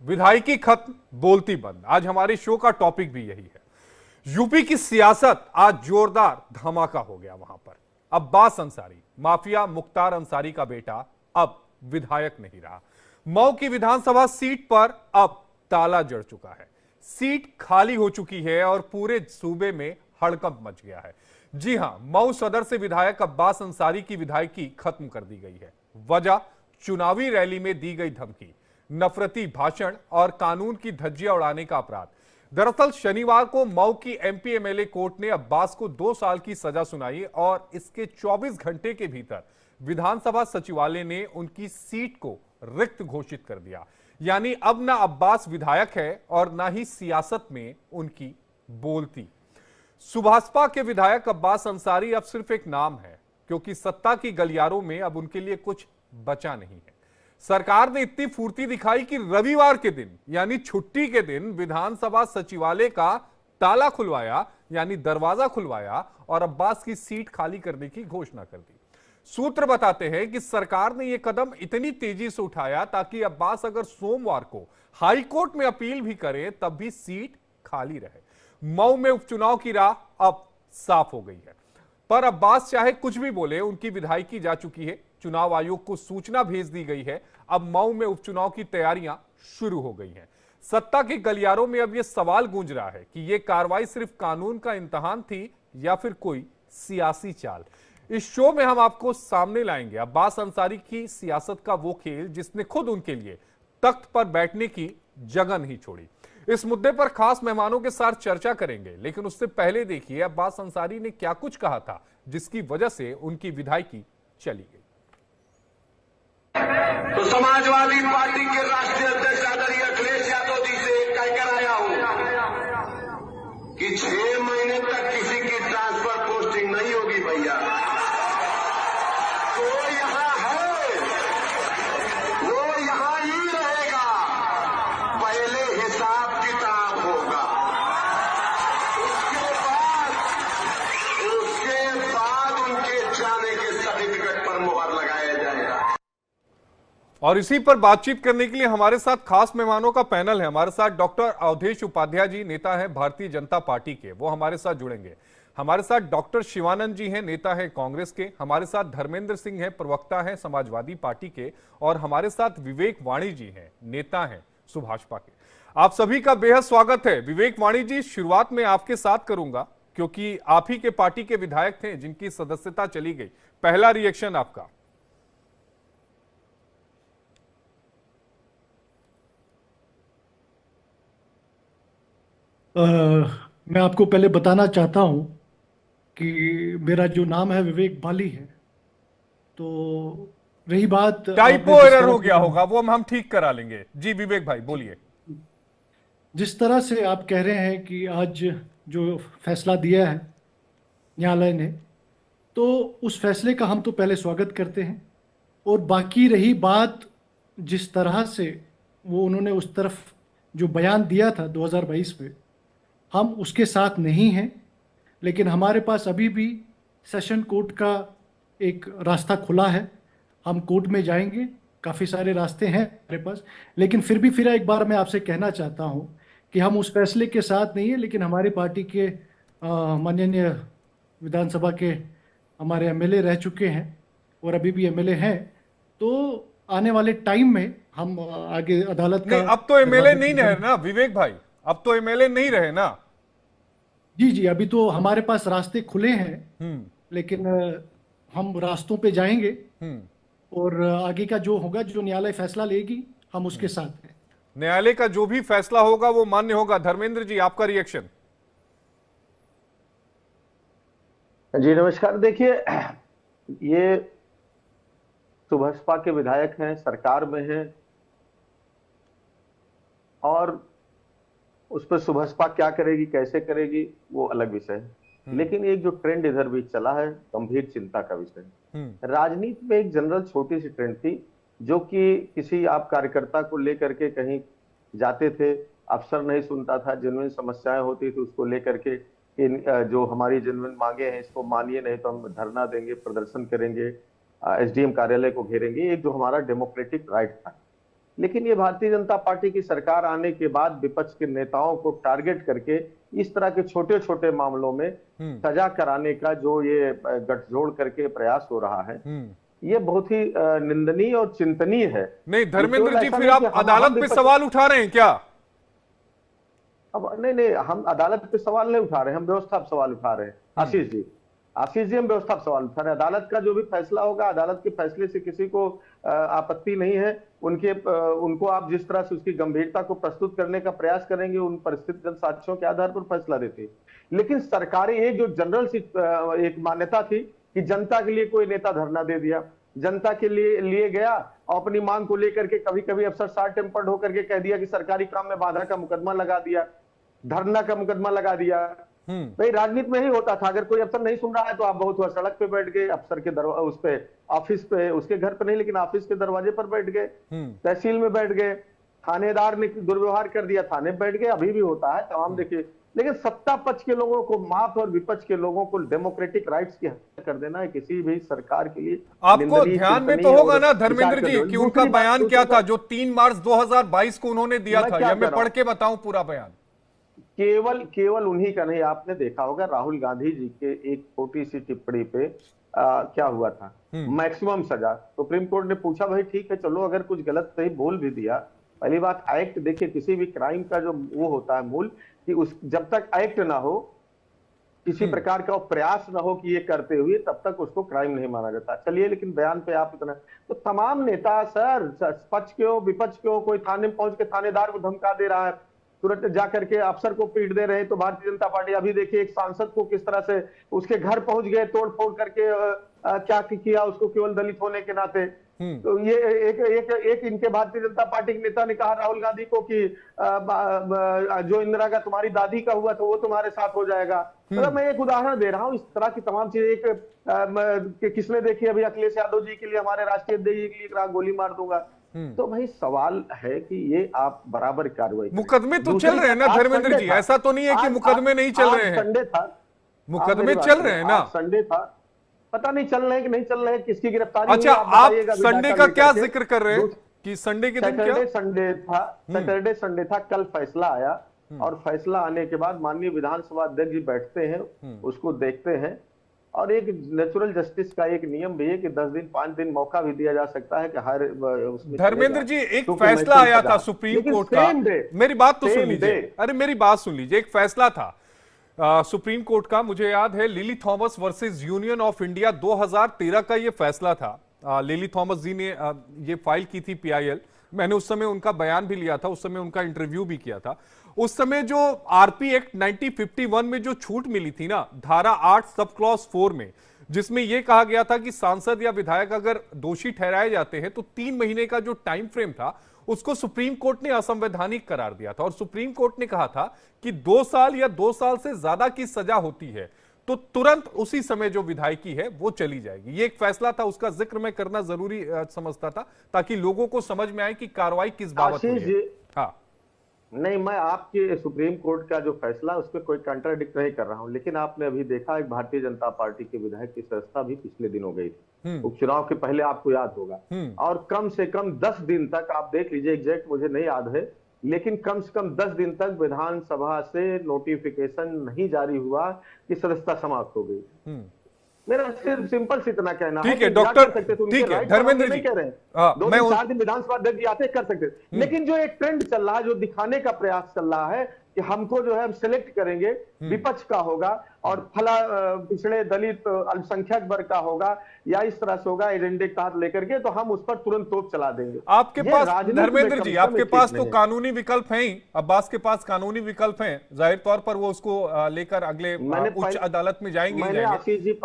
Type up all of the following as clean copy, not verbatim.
विधायकी खत्म, बोलती बंद। आज हमारे शो का टॉपिक भी यही है। यूपी की सियासत आज जोरदार धमाका हो गया। वहां पर अब्बास अंसारी, माफिया मुख्तार अंसारी का बेटा, अब विधायक नहीं रहा। मऊ की विधानसभा सीट पर अब ताला जड़ चुका है। सीट खाली हो चुकी है और पूरे सूबे में हड़कंप मच गया है। जी हां, मऊ सदर से विधायक अब्बास अंसारी की विधायकी खत्म कर दी गई है। वजह, चुनावी रैली में दी गई धमकी, नफरती भाषण और कानून की धज्जियां उड़ाने का अपराध। दरअसल शनिवार को मऊ की एमपी एमएलए कोर्ट ने अब्बास को 2 साल की सजा सुनाई और इसके 24 घंटे के भीतर विधानसभा सचिवालय ने उनकी सीट को रिक्त घोषित कर दिया। यानी अब ना अब्बास विधायक है और ना ही सियासत में उनकी बोलती। सुभाषपा के विधायक अब्बास अंसारी अब सिर्फ एक नाम है, क्योंकि सत्ता की गलियारों में अब उनके लिए कुछ बचा नहीं है। सरकार ने इतनी फुर्ती दिखाई कि रविवार के दिन यानी छुट्टी के दिन विधानसभा सचिवालय का ताला खुलवाया, यानी दरवाजा खुलवाया और अब्बास की सीट खाली करने की घोषणा कर दी। सूत्र बताते हैं कि सरकार ने यह कदम इतनी तेजी से उठाया ताकि अब्बास अगर सोमवार को हाई कोर्ट में अपील भी करे तब भी सीट खाली रहे। मऊ में उपचुनाव की राह अब साफ हो गई है, पर अब्बास चाहे कुछ भी बोले, उनकी विधायकी जा चुकी है। चुनाव आयोग को सूचना भेज दी गई है। अब मऊ में उपचुनाव की तैयारियां शुरू हो गई हैं। सत्ता के गलियारों में अब यह सवाल गूंज रहा है कि यह कार्रवाई सिर्फ कानून का इम्तिहान थी या फिर कोई सियासी चाल। इस शो में हम आपको सामने लाएंगे अब्बास अंसारी की सियासत का वो खेल जिसने खुद उनके लिए तख्त पर बैठने की जगह नहीं छोड़ी। इस मुद्दे पर खास मेहमानों के साथ चर्चा करेंगे, लेकिन उससे पहले देखिए अब्बास अंसारी ने क्या कुछ कहा था जिसकी वजह से उनकी विधायकी चली गई। तो समाजवादी पार्टी के राष्ट्रीय अध्यक्ष आदरणीय अखिलेश यादव जी से कहकर आया हूं कि 6 महीने तक किसी की ट्रांसफर पोस्टिंग नहीं होगी भैया। तो यहां है, वो यहां ही रहेगा। पहले हिसाब किताब होगा, उसके बाद उनके जाने के सर्टिफिकेट पर मुहर लगाया जाएगा। और इसी पर बातचीत करने के लिए हमारे साथ खास मेहमानों का पैनल है। हमारे साथ डॉक्टर अवधेश उपाध्याय जी, नेता हैं भारतीय जनता पार्टी के, वो हमारे साथ जुड़ेंगे। हमारे साथ डॉक्टर शिवानंद जी हैं, नेता हैं कांग्रेस के। हमारे साथ धर्मेंद्र सिंह हैं, प्रवक्ता हैं समाजवादी पार्टी के। और हमारे साथ विवेक वाणी जी हैं, नेता हैं सुभाषपा के। आप सभी का बेहद स्वागत है। विवेक वाणी जी, शुरुआत में आपके साथ करूंगा क्योंकि आप ही के पार्टी के विधायक थे जिनकी सदस्यता चली गई। पहला रिएक्शन आपका। मैं आपको पहले बताना चाहता हूं कि मेरा जो नाम है विवेक बाली है। तो रही बात, टाइपो आपने जिस एरर तरह हो से गया होगा, वो हम ठीक करा लेंगे। जी विवेक भाई बोलिए। जिस तरह से आप कह रहे हैं कि आज जो फैसला दिया है न्यायालय ने, तो उस फैसले का हम तो पहले स्वागत करते हैं। और बाकी रही बात, जिस तरह से वो उन्होंने उस तरफ जो बयान दिया था 2022 में, हम उसके साथ नहीं हैं। लेकिन हमारे पास अभी भी सेशन कोर्ट का एक रास्ता खुला है। हम कोर्ट में जाएंगे, काफ़ी सारे रास्ते हैं हमारे पास। लेकिन फिर एक बार मैं आपसे कहना चाहता हूं कि हम उस फैसले के साथ नहीं है, लेकिन हमारी पार्टी के माननीय विधानसभा के हमारे एमएलए रह चुके हैं और अभी भी एमएलए हैं। तो आने वाले टाइम में हम आगे अदालत नहीं, का अब तो एमएलए दरवाजा नहीं रहे ना विवेक भाई, अब तो एमएलए नहीं रहे ना। जी जी, अभी तो हमारे पास रास्ते खुले हैं। हम्म लेकिन हम रास्तों पे जाएंगे हम्म और आगे का जो होगा, जो न्यायालय फैसला लेगी, हम उसके साथ हैं। न्यायालय का जो भी फैसला होगा वो मान्य होगा। धर्मेंद्र जी, आपका रिएक्शन। जी नमस्कार। देखिए, ये सुभाषपा के विधायक हैं, सरकार में हैं, और उस पर सुभाषपा क्या करेगी, कैसे करेगी, वो अलग विषय है। लेकिन एक जो ट्रेंड इधर भी चला है, गंभीर चिंता का विषय है। राजनीति में एक जनरल छोटी सी ट्रेंड थी, जो कि किसी आप कार्यकर्ता को लेकर के कहीं जाते थे, अफसर नहीं सुनता था, जेन्युइन समस्याएं होती थी उसको लेकर के, जो हमारी जेन्युइन मांगे हैं इसको मानिए, नहीं तो हम धरना देंगे, प्रदर्शन करेंगे, एसडीएम कार्यालय को घेरेंगे। एक जो हमारा डेमोक्रेटिक राइट था, लेकिन ये भारतीय जनता पार्टी की सरकार आने के बाद विपक्ष के नेताओं को टारगेट करके इस तरह के छोटे छोटे मामलों में सजा कराने का जो ये गठजोड़ करके प्रयास हो रहा है, ये बहुत ही निंदनीय और चिंतनीय है। नहीं धर्मेंद्र जी, फिर आप अदालत पे सवाल उठा रहे हैं क्या? अब नहीं, हम अदालत पे सवाल नहीं उठा रहे हैं, हम व्यवस्था पे सवाल उठा रहे हैं। आशीष जी हम व्यवस्था पे सवाल उठा रहे हैं। अदालत का जो भी फैसला होगा, अदालत के फैसले से किसी को आपत्ति नहीं है। उनको आप जिस तरह से उसकी गंभीरता को प्रस्तुत करने का प्रयास करेंगे, उन परिस्थितिगत साक्ष्यों के आधार पर फैसला देती है। लेकिन सरकारें, ये जो जनरल एक मान्यता थी कि जनता के लिए कोई नेता धरना दे दिया, जनता के लिए गया और अपनी मांग को लेकर के कभी कभी अफसर शार्ट टेम्पर्ड होकर के कह दिया कि सरकारी काम में बाधा का मुकदमा लगा दिया, धरना का मुकदमा लगा दिया। भाई राजनीति में ही होता था, अगर कोई अफसर नहीं सुन रहा है तो आप बहुत हुआ सड़क पे बैठ गए, अफसर के उस पे ऑफिस पे, उसके घर पे नहीं लेकिन ऑफिस के दरवाजे पर बैठ गए, तहसील में बैठ गए, थानेदार ने दुर्व्यवहार कर दिया, थाने में बैठ गए। अभी भी होता है तमाम, देखिए। लेकिन सत्ता पक्ष के लोगों को माफ और विपक्ष के लोगों को डेमोक्रेटिक राइट्स की हत्या कर देना है किसी भी सरकार के लिए आपको ध्यान में तो होगा ना धर्मेंद्र जी कि उनका बयान क्या था जो 3 मार्च 2022 को उन्होंने दिया था। या मैं पढ़ के बताऊं पूरा बयान? केवल उन्हीं का नहीं, आपने देखा होगा राहुल गांधी जी के एक छोटी सी टिप्पणी पे क्या हुआ था, मैक्सिमम सजा। सुप्रीम कोर्ट ने पूछा भाई ठीक है चलो, अगर कुछ गलत सही बोल भी दिया, पहली बात एक्ट देखिए, किसी भी क्राइम का जो वो होता है मूल कि उस जब तक एक्ट ना हो, किसी प्रकार का प्रयास ना हो कि ये करते हुए, तब तक उसको क्राइम नहीं माना जाता। चलिए, लेकिन बयान पे आप इतना तो तमाम नेता सर, पक्ष के हो विपक्ष के हो, कोई थाने में पहुंच के थानेदार को धमका दे रहा है, तुरंत जाकर के अफसर को पीट दे रहे हैं। तो भारतीय जनता पार्टी अभी देखिए एक सांसद को किस तरह से उसके घर पहुंच गए, तोड़ फोड़ करके क्या किया उसको, केवल दलित होने के नाते। तो ये एक इनके भारतीय जनता पार्टी के नेता ने कहा राहुल गांधी को कि जो इंदिरा का तुम्हारी दादी का हुआ तो वो तुम्हारे साथ हो जाएगा। मतलब मैं एक उदाहरण दे रहा हूँ, इस तरह की तमाम चीजें। किसने देखी अभी अखिलेश यादव जी के लिए, हमारे राष्ट्रीय अध्यक्ष जी के लिए गोली मार दूंगा। तो भाई सवाल है कि ये आप बराबर कार्रवाई, मुकदमे तो चल रहे हैं ना धर्मेंद्र जी, ऐसा तो नहीं है कि मुकदमे नहीं चल रहे हैं। संडे था, मुकदमे चल रहे हैं ना। संडे था, पता नहीं चल रहे हैं कि नहीं चल रहे हैं, किसकी गिरफ्तारी। अच्छा, आप संडे का क्या जिक्र कर रहे हैं कि संडे के दिन क्या? सैटरडे संडे था, कल फैसला आया और फैसला आने के बाद माननीय विधानसभा अध्यक्ष जी बैठते हैं, उसको देखते हैं। और एक नेचुरल जस्टिस का एक नियम भी है कि 10 दिन 5 दिन मौका भी दिया जा सकता है कि हर उसमें। धर्मेंद्र जी, एक फैसला आया था सुप्रीम कोर्ट का, मेरी बात तो सुन लीजिए, अरे मेरी बात सुन लीजिए। एक फैसला था सुप्रीम कोर्ट का, मुझे याद है lily Thomas versus union of India 2013 का ये फैसला था। लिली थॉमस जी ने ये फाइल की थी PIL, मैंने उस समय उनका बयान भी लिया था, उस समय उनका इंटरव्यू भी किया था। उस समय जो RP एक्ट 1951 में जो छूट मिली थी ना, धारा 8 सब क्लॉज 4 में, जिसमें यह कहा गया था कि सांसद या विधायक अगर दोषी ठहराए जाते हैं तो 3 महीने का जो टाइम फ्रेम था उसको सुप्रीम कोर्ट ने असंवैधानिक करार दिया था। और सुप्रीम कोर्ट ने कहा था कि 2 साल या 2 साल से ज्यादा की सजा होती है तो तुरंत उसी समय जो विधायकी है वो चली जाएगी। ये एक फैसला था, उसका जिक्र मैं करना जरूरी समझता था ताकि लोगों को समझ में आए कि कार्रवाई किस बाबत हुई है। हाँ, नहीं, मैं आपके सुप्रीम कोर्ट का जो फैसला उस पर कोई कंट्राडिक्ट नहीं कर रहा हूं, लेकिन आपने अभी देखा एक भारतीय जनता पार्टी के विधायक की सदस्यता भी पिछले दिन हो गई थी, उपचुनाव के पहले, आपको याद होगा। और कम से कम 10 दिन तक, आप देख लीजिए, एग्जैक्ट मुझे नहीं याद है, लेकिन कम से कम 10 दिन तक विधानसभा से नोटिफिकेशन नहीं जारी हुआ कि सदस्यता समाप्त हो गई। मेरा सिर्फ सिंपल से इतना कहना है। ठीक है डॉक्टर, ठीक है धर्मेंद्र जी, कह रहे हैं 2-4 दिन विधानसभा अध्यक्ष जी आते कर सकते, लेकिन जो एक ट्रेंड चल रहा है, जो दिखाने का प्रयास चल रहा है कि हमको जो है हम सिलेक्ट करेंगे, विपक्ष का होगा और फला पिछड़े दलित अल्पसंख्यक वर्ग का होगा या इस तरह से होगा एजेंडे के तहत लेकर के, तो हम उस पर तुरंत तोप चला देंगे। आपके पास धर्मेंद्र जी, आपके पास तो कानूनी विकल्प हैं, अब्बास के पास कानूनी विकल्प हैं, जाहिर तौर पर वो उसको लेकर अगले उच्च अदालत में जाएंगे। मैंने आशीष जी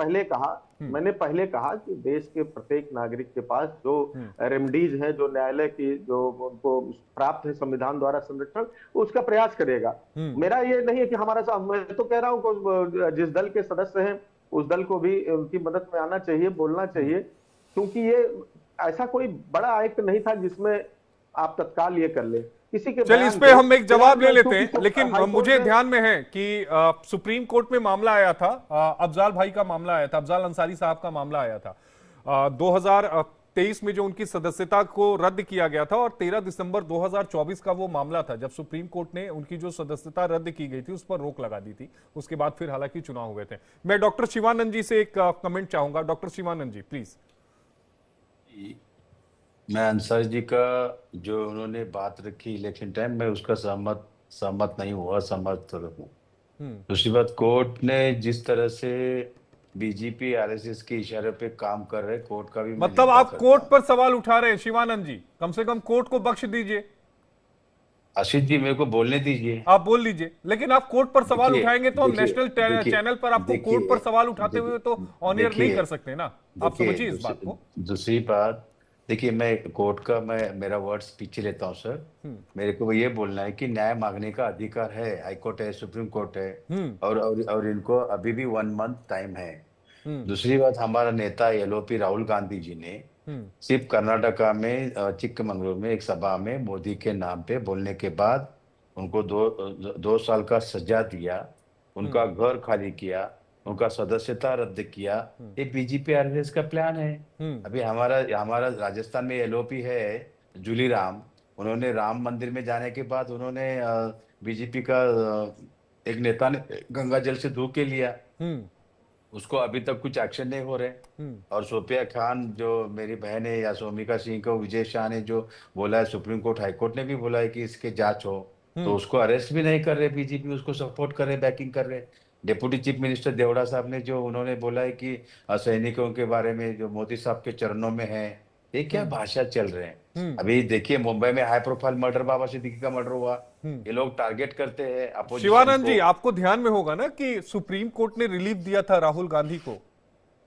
मैंने पहले कहा कि देश के प्रत्येक नागरिक के पास जो रेमडीज है, जो न्यायालय की जो उनको प्राप्त है संविधान द्वारा संरक्षण, उसका प्रयास करेगा। मेरा ये नहीं है कि हमारा, मैं तो कह रहा हूँ जिस दल के सदस्य हैं उस दल को भी उनकी मदद में आना चाहिए, बोलना चाहिए, क्योंकि ये ऐसा कोई बड़ा एक्ट नहीं था जिसमें आप तत्काल ये कर ले किसी के। चलिए, इस पे हम एक जवाब ले लेते हैं, लेकिन मुझे ध्यान में है कि सुप्रीम कोर्ट में मामला आया था, अफजाल भाई का मामला आया था, अफजाल अंसारी साहब का मामला आया था 2000 2023 में जो उनकी सदस्यता को रद्द किया गया था और 13 दिसंबर 2024 का वो मामला था जब सुप्रीम कोर्ट ने उनकी जो सदस्यता रद्द की गई थी उस पर रोक लगा दी थी। उसके बाद फिर हालांकि चुनाव हुए थे। मैं डॉक्टर शिवानंद जी से एक कमेंट चाहूंगा। Doctor Shivanand ji please. मैं अंसारी जी का जो उन्होंने बात रखी इलेक्शन टाइम में उसका सहमत नहीं हुआ, सहमत हूँ। दूसरी बात, कोर्ट ने जिस तरह से बीजेपी आरएसएस के इशारे पे काम कर रहे, कोर्ट का भी मैं मतलब निंदा आप करता कोर्ट हूं। पर सवाल उठा रहे हैं शिवानंद जी, कम से कम कोर्ट को बख्श दीजिए। आशीष जी मेरे को बोलने दीजिए। आप बोल लीजिए, लेकिन आप कोर्ट पर सवाल देखिए, उठाएंगे तो हम देखिए, नेशनल देखिए, चैनल पर आपको कोर्ट पर सवाल उठाते हुए तो ऑनियर नहीं देखिए, कर सकते ना। आप देखिए, समझिए इस बात को। दूसरी बात, देखिए, मैं कोर्ट का मेरा वर्ड्स पीछे लेता हूँ सर। मेरे को ये बोलना है कि न्याय मांगने का अधिकार है, हाई कोर्ट है, सुप्रीम कोर्ट है, और इनको अभी भी 1 मंथ टाइम है। दूसरी बात, हमारा नेता एलओपी राहुल गांधी जी ने सिर्फ कर्नाटका में चिक्कमंगलुरु में एक सभा में मोदी के नाम पे बोलने के बाद उनको 2 साल का सजा दिया, उनका घर खाली किया, उनका सदस्यता रद्द किया। ये बीजेपी आरएसएस का प्लान है। अभी हमारा राजस्थान में एलओपी है जूली राम, उन्होंने राम मंदिर में जाने के बाद उन्होंने बीजेपी का एक नेता ने गंगा जल से धो के लिया, उसको अभी तक कुछ एक्शन नहीं हो रहे। और सोफिया खान जो मेरी बहन है, या सोमिका सिंह को विजय शाह ने जो बोला है, सुप्रीम कोर्ट हाई कोर्ट ने भी बोला है कि इसके जांच हो, तो उसको अरेस्ट भी नहीं कर रहे बीजेपी, उसको सपोर्ट कर रहे, बैकिंग कर रहे। डिप्टी चीफ मिनिस्टर देवड़ा साहब ने जो उन्होंने बोला है कि सैनिकों के बारे में जो मोदी साहब के चरणों में है, ये क्या भाषा चल रहे हैं। अभी देखिए मुंबई में हाई प्रोफाइल मर्डर, बाबा सिद्दीकी का मर्डर हुआ, ये लोग टारगेट करते हैं अपोजिशन शिवानंद को। जी, आपको ध्यान में होगा ना कि सुप्रीम कोर्ट ने रिलीफ दिया था राहुल गांधी को।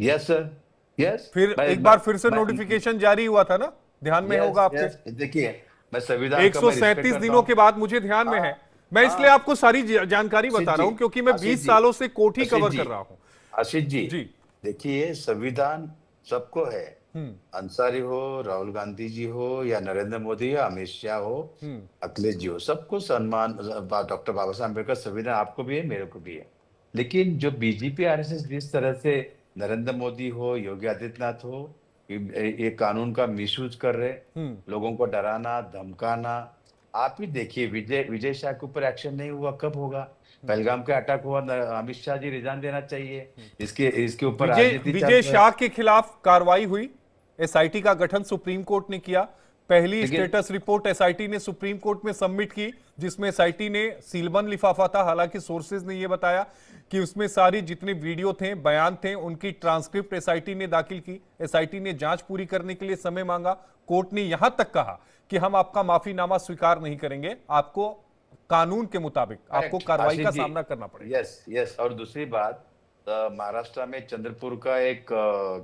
Yes sir, yes. फिर एक बार फिर से नोटिफिकेशन जारी हुआ था ना, ध्यान में होगा आपके। देखिए, मैं संविधान 137 दिनों के बाद मुझे ध्यान में है। मैं इसलिए आपको सारी जानकारी बता रहा हूं क्योंकि मैं 20 सालों से कोर्ट ही कवर कर रहा हूं। आशीष जी, देखिए, संविधान सबको है, अंसारी हो, राहुल गांधी जी हो, या नरेंद्र मोदी या अमित शाह हो, अखिलेश जी हो, सबको सम्मान। डॉक्टर बाबा साहब अम्बेडकर संविधान आपको भी है, मेरे को भी है। लेकिन जो बीजेपी आरएसएस जिस तरह से नरेंद्र मोदी हो, योगी आदित्यनाथ हो, ये कानून का मिसयूज कर रहे, लोगों को डराना धमकाना। आप ही देखिए, विजय शाह के ऊपर एक्शन नहीं हुआ, कब होगा? पहलगाम का अटैक हुआ, अमित शाह जी रिजाइन देना चाहिए। इसके ऊपर विजय शाह के खिलाफ कार्रवाई हुई, एसआईटी का गठन सुप्रीम कोर्ट ने किया। पहली स्टेटस रिपोर्ट एसआईटी ने सुप्रीम कोर्ट में सबमिट की, जिसमें एसआईटी ने सीलबंद लिफाफा था। हालांकि सोर्सेज ने यह बताया कि उसमें सारी जितने वीडियो थे, बयान थे, उनकी ट्रांसक्रिप्ट एसआईटी ने दाखिल की। एसआईटी ने जांच पूरी करने के लिए समय मांगा। कोर्ट ने यहां तक कहा कि हम आपका माफीनामा स्वीकार नहीं करेंगे, आपको कानून के मुताबिक आपको कार्रवाई का सामना करना पड़ेगा। यस। और दूसरी बात, महाराष्ट्र में चंद्रपुर का एक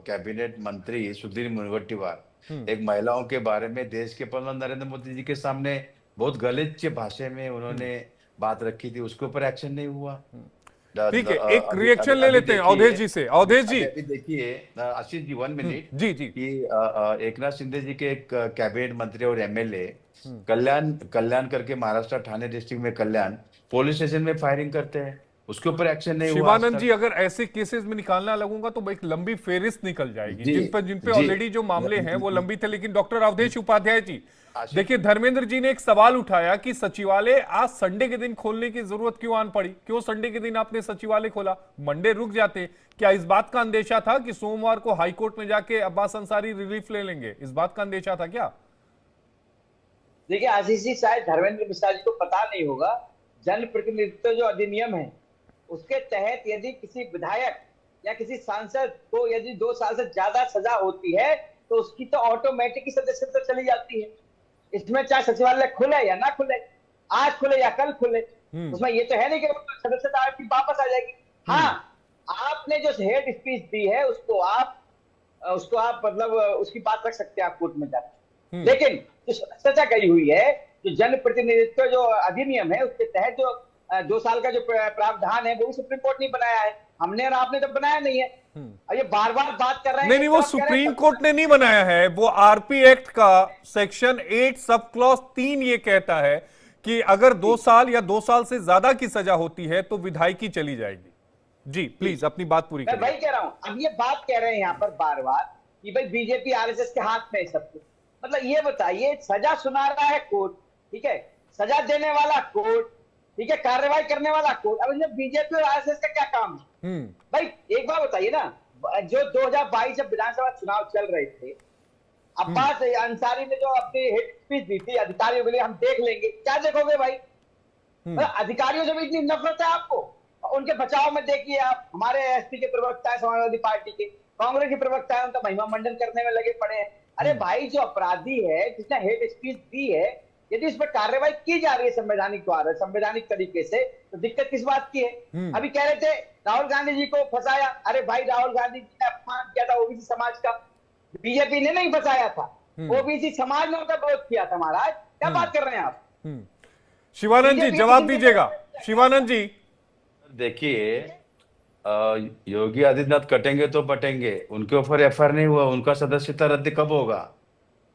कैबिनेट मंत्री सुधीर मुनगंटीवार एक महिलाओं के बारे में देश के प्रधानमंत्री नरेंद्र मोदी जी के सामने बहुत गलिच्छ भाषा में उन्होंने बात रखी थी, उसके ऊपर एक्शन नहीं हुआ। ठीक है, एक रिएक्शन ले लेते हैं अवधेश जी से। अवधेश जी, देखिए आशीष जी, 1 मिनट। जी कि एकनाथ शिंदे जी के एक कैबिनेट मंत्री और एमएलए कल्याण करके, महाराष्ट्र ठाणे डिस्ट्रिक्ट में कल्याण पुलिस स्टेशन में फायरिंग करते हैं, उसके ऊपर एक्शन नहीं हुआ। शिवानंद जी, अगर ऐसे केसेस में निकालना लगूंगा तो एक लंबी फेरिस्त निकल जाएगी, जिन पे ऑलरेडी जो मामले हैं वो लंबी थे। लेकिन डॉक्टर अवधेश उपाध्याय जी, देखिए, धर्मेंद्र जी ने एक सवाल उठाया कि सचिवालय आज संडे के दिन खोलने की जरूरत क्यों आन पड़ी, क्यों संडे के दिन आपने सचिवालय खोला, मंडे रुक जाते। क्या इस बात का अंदेशा था कि सोमवार को हाईकोर्ट में जाके अब्बास अंसारी रिलीफ ले लेंगे? इस बात का अंदेशा था क्या? देखिए आशीष जी, शायद धर्मेंद्र मिश्रा जी को पता नहीं होगा, जनप्रतिनिधित्व जो अधिनियम है उसके तहत यदि किसी विधायक या किसी सांसद को यदि 2 साल से ज्यादा सजा होती है तो उसकी तो ऑटोमेटिक ही सदस्यता चली जाती है। इसमें चाहे सचिवालय खुले या ना खुले, आज खुले या कल खुले, उसमें ये तो है नहीं कि सदस्यता आपकी वापस आ जाएगी। हाँ, आपने जो हेड स्पीच दी है उसको आप मतलब उसकी बात रख सकते हैं आप कोर्ट में जाकर। लेकिन जो सदस्यता गई हुई है, जो जनप्रतिनिधित्व जो अधिनियम है उसके तहत जो 2 साल का जो प्रावधान है वो सुप्रीम कोर्ट ने बनाया है, हमने और आपने तो बनाया नहीं है। और ये बार बार बात कर रहे हैं। नहीं, वो सुप्रीम कोर्ट ने नहीं बनाया है, वो आरपी एक्ट का सेक्शन 8 सब क्लॉज 3 ये कहता है कि अगर 2 साल या 2 साल से ज्यादा की सजा होती है तो विधायकी चली जाएगी। जी प्लीज अपनी बात पूरी करिए। मैं वही कह रहा हूं, अब ये बात कह रहे हैं यहाँ पर बार बार कि भाई बीजेपी आरएसएस के हाथ में है सब कुछ। मतलब ये बताइए, सजा सुना रहा है कोर्ट, ठीक है, सजा देने वाला कोर्ट, ठीक है, कार्रवाई करने वाला कोर्ट। अब इसमें बीजेपी और आरएसएस का क्या काम है? भाई एक बात बताइए ना, जो 2022 जब विधानसभा चुनाव चल रहे थे, अब्बास अंसारी ने जो अपनी हिट स्पीच दी थी अधिकारियों के लिए, हम देख लेंगे, क्या देखोगे भाई? अधिकारियों से भी इतनी नफरत है आपको? उनके बचाव में देखिए आप, हमारे एसपी के प्रवक्ता है समाजवादी पार्टी के, कांग्रेस के प्रवक्ता है, उनका महिमा मंडन करने में लगे पड़े हैं। अरे भाई, जो अपराधी है, जिसने हेट स्पीच दी है, यदि इस पर कार्रवाई की जा रही है संवैधानिक द्वारा, संवैधानिक तरीके से, तो दिक्कत किस बात की है? अभी कह रहे थे राहुल गांधी जी को फंसाया। अरे भाई, राहुल गांधी जी ने अपमान किया था ओबीसी समाज का, बीजेपी ने नहीं फंसाया था, ओबीसी समाज ने उनका विरोध किया था। महाराज क्या बात कर रहे हैं आप? शिवानंद जी जवाब दीजिएगा। शिवानंद जी देखिए, योगी आदित्यनाथ कटेंगे तो बटेंगे, उनके ऊपर एफआईआर नहीं हुआ, उनका सदस्यता रद्द कब होगा?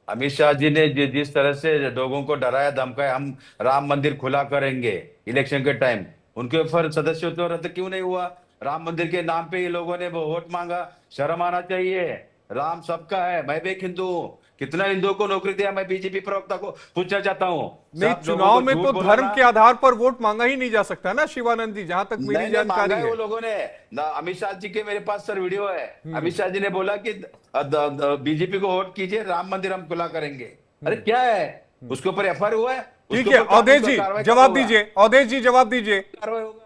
अमित शाह जी ने जिस तरह से लोगों को डराया धमकाया, हम राम मंदिर खुला करेंगे इलेक्शन के टाइम, उनके ऊपर सदस्यत्व रद्द क्यों नहीं हुआ? राम मंदिर के नाम पे ये लोगों ने वो वोट मांगा, शर्म आना चाहिए। राम सबका है, मैं भी एक हिंदू हूँ, कितना हिंदुओं को नौकरी दिया? मैं बीजेपी प्रवक्ता को पूछना चाहता हूँ। नहीं, चुनाव में तो धर्म के आधार पर वोट मांगा ही नहीं जा सकता ना शिवानंद जी, जहां तक मेरी जानकारी है। वो लोगों ने, अमित शाह जी के मेरे पास सर वीडियो है, अमित शाह जी ने बोला कि बीजेपी को वोट कीजिए, राम मंदिर हम खुला करेंगे। अरे क्या है, उसके ऊपर एफआईआर हुआ है? ठीक है, अवधेश जी जवाब दीजिए। अवधेश जी जवाब दीजिए। कार्रवाई होगा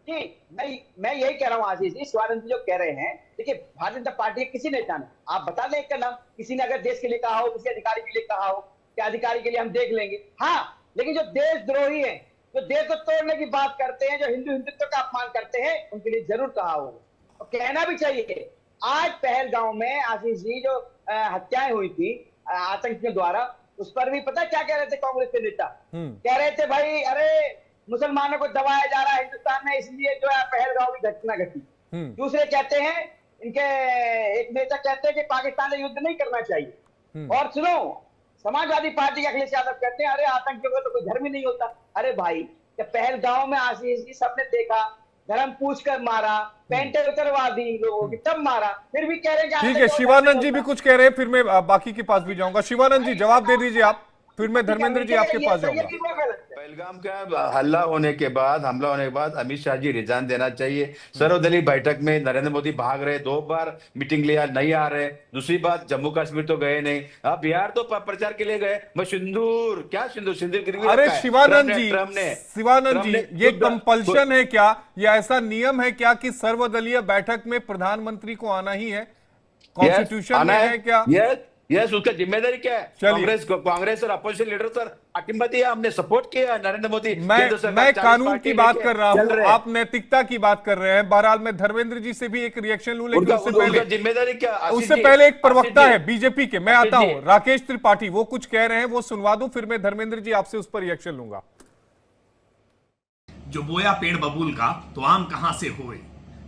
जी, मैं यही कह रहा हूँ आशीष जी, शिवानंद जी जो कह रहे हैं, देखिए भारतीय जनता पार्टी के किसी नेता ने, आप बता दें एक का नाम, किसी ने अगर देश के लिए कहा हो, किसी अधिकारी के लिए कहा हो कि अधिकारी के लिए हम देख लेंगे, हाँ, लेकिन जो देशद्रोही हैं, जो देश को तोड़ने की बात करते हैं, जो हिंदुत्व का अपमान करते हैं, उनके लिए जरूर कहा हो, और कहना भी चाहिए। आज पहलगांव में आशीष जी जो हत्याएं हुई थी आतंकियों द्वारा, उस पर भी पता क्या कह रहे थे कांग्रेस के नेता? कह रहे थे भाई, अरे मुसलमानों को दबाया जा रहा है हिंदुस्तान में, इसलिए जो है पहलगांव की घटना घटी। दूसरे कहते हैं, इनके एक नेता कहते हैं कि पाकिस्तान से युद्ध नहीं करना चाहिए। और सुनो, समाजवादी पार्टी के अखिलेश यादव कहते हैं, अरे आतंकियों का तो कोई धर्म ही नहीं होता। अरे भाई, जब पहलगांव में आशीष जी सबने देखा, धर्म पूछ कर मारा, पैंटे उतरवा दी लोगों की, तब मारा, फिर भी कह रहे हैं। ठीक है, शिवानंद जी भी कुछ कह रहे हैं, फिर मैं बाकी के पास भी जाऊंगा। शिवानंद जी जवाब दे दीजिए आप, फिर मैं धर्मेंद्र जी आपके पास जाऊंगा। पहलगाम का हमला होने के बाद अमित शाह जी रिजाइन देना चाहिए। सर्वदलीय बैठक में नरेंद्र मोदी भाग रहे, 2 बार मीटिंग लिया, नहीं आ रहे। दूसरी बात, जम्मू कश्मीर तो गए नहीं, अब बिहार तो प्रचार के लिए गए। मैं सिंदूर क्या सिंदूर गिरवी। अरे शिवानंद जी ये कंपल्शन है क्या, या ऐसा नियम है क्या कि सर्वदलीय बैठक में प्रधानमंत्री को आना ही है? कॉन्स्टिट्यूशन में है क्या? यस, उसका जिम्मेदारी क्या है? कांग्रेस और अपोजिशन लीडर सर अटिम्बा दिया, हमने सपोर्ट किया नरेंद्र मोदी। मैं कानून की बात कर रहा हूं, आप नैतिकता की बात कर रहे हैं। बहरहाल मैं धर्मेंद्र जी से भी एक रिएक्शन लूं, लेकिन उससे पहले जिम्मेदारी क्या? उससे पहले एक प्रवक्ता है बीजेपी के, मैं आता हूं, राकेश त्रिपाठी, वो कुछ कह रहे हैं, वो सुनवा दूं, फिर मैं धर्मेंद्र जी आपसे उस पर रिएक्शन लूंगा। जो बोया पेड़ बबूल का तो आम कहां से होए।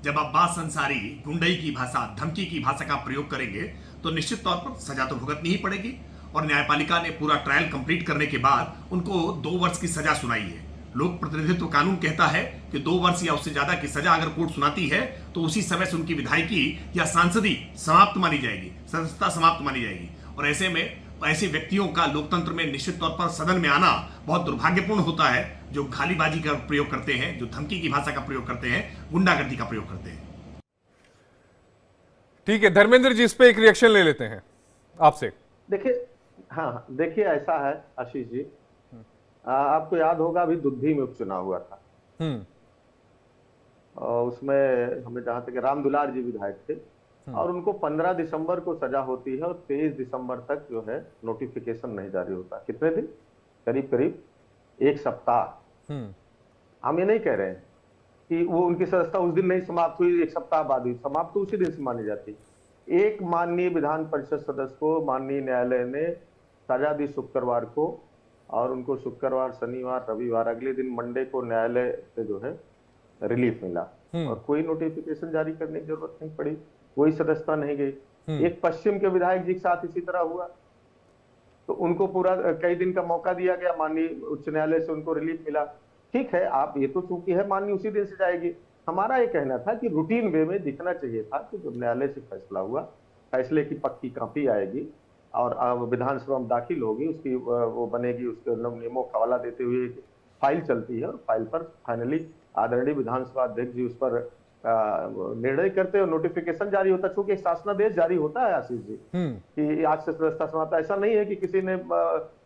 जब अब्बास अंसारी गुंडई की भाषा, धमकी की भाषा का प्रयोग करेंगे तो निश्चित तौर पर सजा तो भुगतनी ही पड़ेगी। और न्यायपालिका ने पूरा ट्रायल कंप्लीट करने के बाद उनको 2 वर्ष की सजा सुनाई है। लोक प्रतिनिधित्व कानून कहता है कि 2 वर्ष या उससे ज्यादा की सजा अगर कोर्ट सुनाती है तो उसी समय से उनकी विधायकी या सांसदी समाप्त मानी जाएगी, सदस्यता समाप्त मानी जाएगी। और ऐसे में ऐसे व्यक्तियों का लोकतंत्र में निश्चित तौर पर सदन में आना बहुत दुर्भाग्यपूर्ण होता है, जो गालीबाजी का प्रयोग करते हैं, जो धमकी की भाषा का प्रयोग करते हैं, गुंडागर्दी का प्रयोग करते हैं। ठीक है, धर्मेंद्र जी इस पे एक रिएक्शन ले लेते हैं आपसे। देखिए, हाँ देखिए, ऐसा है आशीष जी, आपको याद होगा अभी दुद्धी में उपचुनाव हुआ था, और उसमें हमें जहां तक राम दुलार जी विधायक थे, और उनको 15 दिसंबर को सजा होती है, और 23 दिसंबर तक जो है नोटिफिकेशन नहीं जारी होता। कितने दिन? करीब करीब 1 सप्ताह। हम ये नहीं कह रहे हैं कि वो उनकी सदस्यता उस दिन नहीं समाप्त हुई, 1 सप्ताह बाद हुई, समाप्त तो उसी दिन से मानी जाती। एक माननीय विधान परिषद सदस्य को माननीय न्यायालय ने सजा दी शुक्रवार को, और उनको शुक्रवार, शनिवार, रविवार, अगले दिन मंडे को न्यायालय से जो है रिलीफ मिला, और कोई नोटिफिकेशन जारी करने की जरूरत नहीं पड़ी, कोई सदस्यता नहीं गई। एक पश्चिम के विधायक जी के साथ इसी तरह हुआ, तो उनको पूरा कई दिन का मौका दिया गया, माननीय उच्च न्यायालय से उनको रिलीफ मिला। ठीक है, आप ये तो चूंकि है माननीय उसी दिन से जाएगी। हमारा ये कहना था कि रूटीन वे में दिखना चाहिए था कि जब न्यायालय से फैसला हुआ फैसले की पक्की कॉपी आएगी और विधानसभा में दाखिल होगी, उसकी वो बनेगी, उसके नियमों का हवाला देते हुए फाइल चलती है और फाइल पर फाइनली आदरणीय विधानसभा अध्यक्ष जी उस पर निर्णय करते हैं और नोटिफिकेशन जारी होता है। चूंकि शासनादेश जारी होता है आशीष जी कि आज से व्यवस्था समाप्त, ऐसा नहीं है कि किसी ने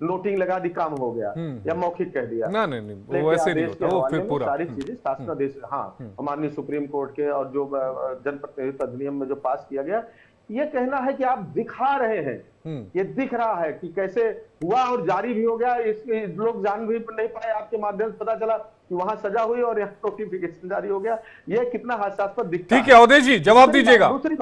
नोटिंग लगा दी काम हो गया या मौखिक कह दिया। ना नहीं, वो वैसे नहीं होता, वो फिर पूरा सारी चीजें शासनादेश, हाँ, माननीय सुप्रीम कोर्ट के और जो जनप्रतिनिधित्व अधिनियम में जो पास किया गया, ये कहना है कि आप दिखा रहे हैं, ये दिख रहा है कि कैसे हुआ और जारी भी हो गया, इसके लोग जान भी नहीं पाए, आपके माध्यम से पता चला कि वहां सजा हुई और यहाँ नोटिफिकेशन जारी हो गया। ये कितना हास्यास्पद दिखता है। ठीक है अवधेश जी, जवाब दीजिएगा। दूसरी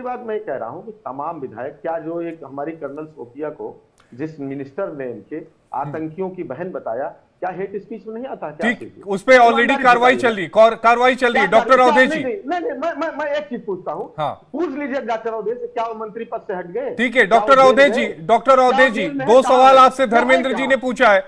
बात मैं कह रहा हूं कि तमाम विधायक, क्या जो एक हमारी कर्नल सोफिया को जिस मिनिस्टर ने इनके आतंकियों की बहन बताया, क्या हेट स्पीच में नहीं आता? ठीक, उस पे ऑलरेडी कार्रवाई चल रही है। डॉक्टर अवधेश जी, मैं एक चीज पूछता हूँ, पूछ लीजिए डॉक्टर अवधेश, क्या वो मंत्री पद से हट गए? ठीक है डॉक्टर अवधेश जी, 2 सवाल आपसे धर्मेंद्र जी ने पूछा है।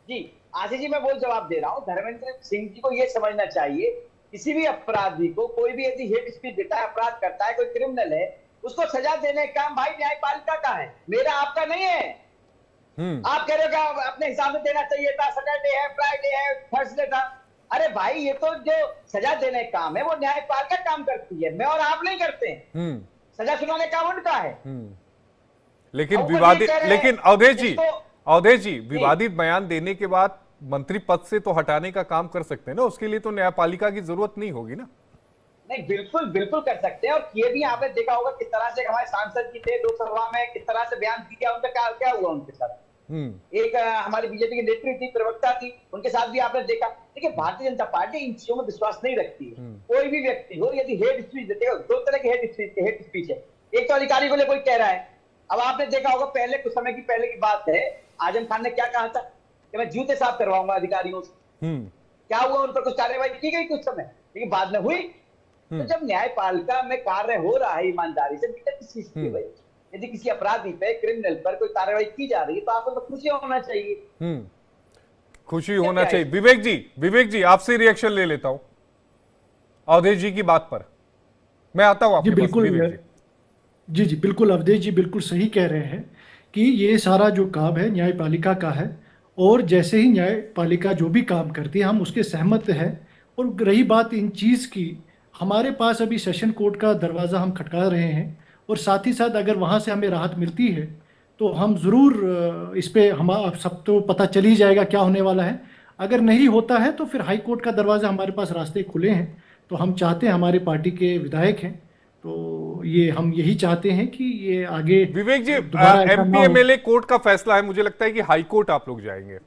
जी आशीष जी, मैं वो जवाब दे रहा हूँ। धर्मेंद्र सिंह जी को ये समझना चाहिए, किसी भी अपराधी को कोई भी यदि हेट स्पीच देता है, अपराध करता है, कोई क्रिमिनल है, उसको सजा देने का काम भाई न्यायपालिका का है, मेरा आपका नहीं है। आप कह रहे हो कि अपने हिसाब से देना चाहिए था, सैटरडे है, फ्राइडे है, थर्सडे था। अरे भाई, ये तो जो सजा देने का काम है वो न्यायपालिका काम करती है, मैं और आप नहीं करते हैं। सजा सुनाने का उनका है। लेकिन अवधेश जी, विवादित बयान देने के बाद मंत्री पद से तो हटाने का काम कर सकते हैं ना, उसके लिए तो न्यायपालिका की जरूरत नहीं होगी ना? नहीं, बिल्कुल कर सकते हैं, और किए भी। आपने देखा होगा किस तरह से हमारे सांसद जी थे लोकसभा में, किस तरह से बयान दिया, उनका क्या हुआ उनके साथ। एक हमारी बीजेपी की नेत्री थी, प्रवक्ता थी, उनके साथ भी आपने देखा। देखिए, भारतीय जनता पार्टी इन चीजों में विश्वास नहीं रखती है। कोई भी व्यक्ति हो यदि हेट स्पीच देते हो, 2 तरह की हेट स्पीच है। एक तो अधिकारी को लिए कोई कह रहा है, अब आपने देखा होगा पहले, कुछ समय की पहले की बात है, आजम खान ने क्या कहा था कि मैं जूते साफ करवाऊंगा अधिकारियों से। क्या हुआ, उन पर कुछ कार्रवाई की गई कुछ समय, लेकिन बाद में हुई। तो जब न्यायपालिका में कार्य हो रहा है ईमानदारी से, किस चीज की वजह, यदि किसी अपराधी पे, क्रिमिनल पर कोई कार्रवाई की जा रही है, तो आपको तो खुशी होना चाहिए। खुशी होना चाहिए। विवेक जी आपसे रिएक्शन ले लेता हूं अवधेश जी की बात पर। मैं आता हूं आपके पास। जी बिल्कुल, अवधेश जी बिल्कुल सही कह रहे हैं कि ये सारा जो काम है न्यायपालिका का है, और जैसे ही न्यायपालिका जो भी काम करती है हम उसके सहमत हैं। और रही बात इन चीज़ की, हमारे पास अभी सेशन कोर्ट का दरवाज़ा हम खटका रहे हैं, और साथ ही साथ अगर वहाँ से हमें राहत मिलती है तो हम ज़रूर इस पर, हम आप सब तो पता चल ही जाएगा क्या होने वाला है। अगर नहीं होता है तो फिर हाई कोर्ट का दरवाज़ा, हमारे पास रास्ते खुले हैं। तो हम चाहते हैं, हमारे पार्टी के विधायक हैं, तो ये हम यही चाहते हैं कि ये आगे। विवेक जी, एमपी एमएलए कोर्ट का फैसला है, मुझे लगता है कि हाई कोर्ट आप लोग जाएंगे।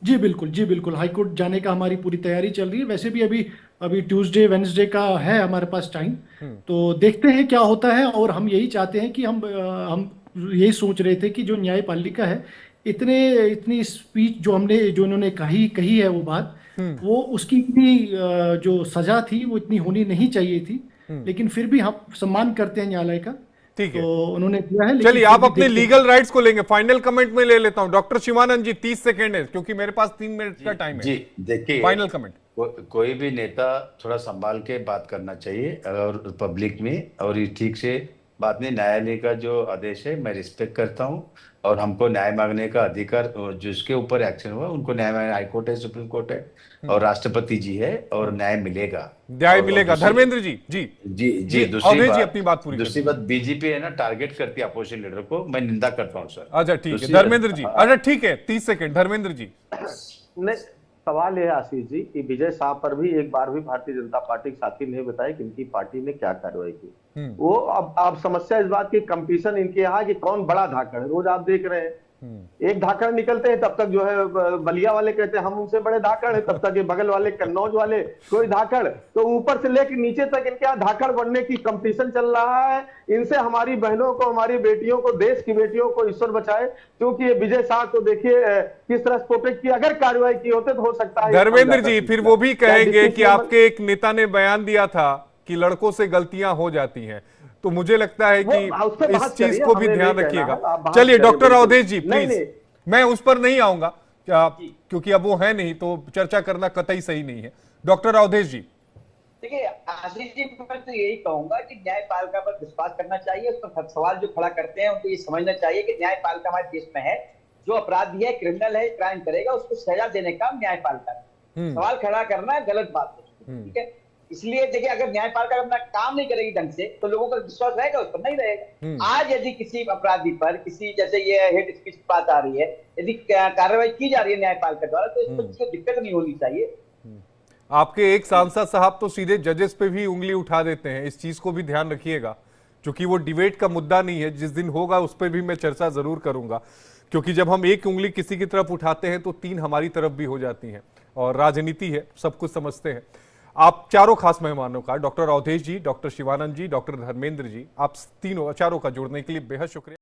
जी बिल्कुल, हाई कोर्ट जाने का हमारी पूरी तैयारी चल रही है। वैसे भी अभी ट्यूसडे वेडनेसडे का है हमारे पास टाइम, तो देखते हैं क्या होता है। और हम यही चाहते हैं कि हम यही सोच रहे थे कि जो न्यायपालिका है, इतनी स्पीच जो इन्होंने कही है वो बात, वो उसकी इतनी जो सजा थी वो इतनी होनी नहीं चाहिए थी। लेकिन फिर भी हम सम्मान करते हैं न्यायालय का, ठीक है, तो उन्होंने किया है। चलिए, आप अपने लीगल राइट्स को लेंगे। फाइनल कमेंट में ले लेता हूं डॉक्टर शिवानंद जी, 30 सेकंड है क्योंकि मेरे पास 3 मिनट का टाइम है। जी देखिए, फाइनल कमेंट। कोई भी नेता थोड़ा संभाल के बात करना चाहिए और पब्लिक में, और ये ठीक से बात नहीं। न्यायालय का जो आदेश है मैं रिस्पेक्ट करता हूँ, और हमको न्याय मांगने का अधिकार, जिसके ऊपर एक्शन हुआ उनको न्याय, हाईकोर्ट है, सुप्रीम कोर्ट है और राष्ट्रपति जी है, और न्याय मिलेगा। धर्मेंद्र जी जी दूसरी बात बीजेपी है ना, टारगेट करती है अपोजिशन लीडर को, मैं निंदा करता हूँ सर। अच्छा ठीक है धर्मेंद्र जी, अच्छा ठीक है, 30 सेकंड धर्मेंद्र जी। नहीं, सवाल यह है आशीष जी कि विजय शाह पर भी एक बार भी भारतीय जनता पार्टी के साथी ने बताया कि इनकी पार्टी ने क्या कार्रवाई की। वो अब समस्या इस बात की, कंपटीशन इनके यहाँ कि कौन बड़ा धाकड़ है। रोज आप देख रहे हैं, एक धाकड़ निकलते हैं तब तक जो है बलिया वाले कहते हैं हम उनसे बड़े धाकड़ है, तब तक ये बगल वाले कन्नौज वाले कोई धाकड़, तो ऊपर से लेकर नीचे तक इनके यहाँ धाकड़ बनने की कंपटीशन चल रहा है। इनसे हमारी बहनों को, हमारी बेटियों को, देश की बेटियों को ईश्वर बचाए, क्योंकि ये विजय शाह को देखिए किस तरह प्रोटेक्ट किया। अगर कार्रवाई की होते तो हो सकता है धर्मेंद्र जी फिर वो भी कहेंगे कि आपके एक नेता ने बयान दिया था कि लड़कों से गलतियां हो जाती हैं, तो मुझे लगता है कि इस चीज को भी ध्यान रखिएगा। चलिए डॉक्टर अवधेश जी प्लीज, मैं उस पर नहीं आऊंगा क्योंकि अब वो है नहीं, तो चर्चा करना कतई सही नहीं है। डॉक्टर अवधेश जी, देखिए आशीष जी, मैं तो यही कहूंगा कि न्यायपालिका पर विश्वास करना चाहिए। उस पर सवाल जो खड़ा करते हैं उनको ये समझना चाहिए कि न्यायपालिका हमारे देश में है, जो अपराधी है, क्रिमिनल है, क्राइम करेगा, उसको सजा देने का न्यायपालिका है। सवाल खड़ा करना गलत बात है, ठीक है। इसलिए देखिए, अगर न्यायपालिका अपना काम नहीं करेगी ढंग से तो लोगों का विश्वास रहेगा, उस पर नहीं रहेगा। आज यदि किसी अपराधी पर, किसी जैसे ये हेट स्पीच की बात आ रही है, यदि कार्रवाई की जा रही है न्यायपालिका द्वारा, तो इस पर दिक्कत नहीं होनी चाहिए। आपके एक सांसद साहब तो सीधे जजेस पे भी उंगली उठा देते हैं, इस चीज को भी ध्यान रखिएगा, क्योंकि वो डिबेट का मुद्दा नहीं है। जिस दिन होगा उस पर भी मैं चर्चा जरूर करूंगा, क्योंकि जब हम एक उंगली किसी की तरफ उठाते हैं तो 3 हमारी तरफ भी हो जाती हैं, और राजनीति है, सब कुछ समझते हैं। आप चारों खास मेहमानों का, डॉक्टर अवधेश जी, डॉक्टर शिवानंद जी, डॉक्टर धर्मेंद्र जी, आप चारों का जुड़ने के लिए बेहद शुक्रिया।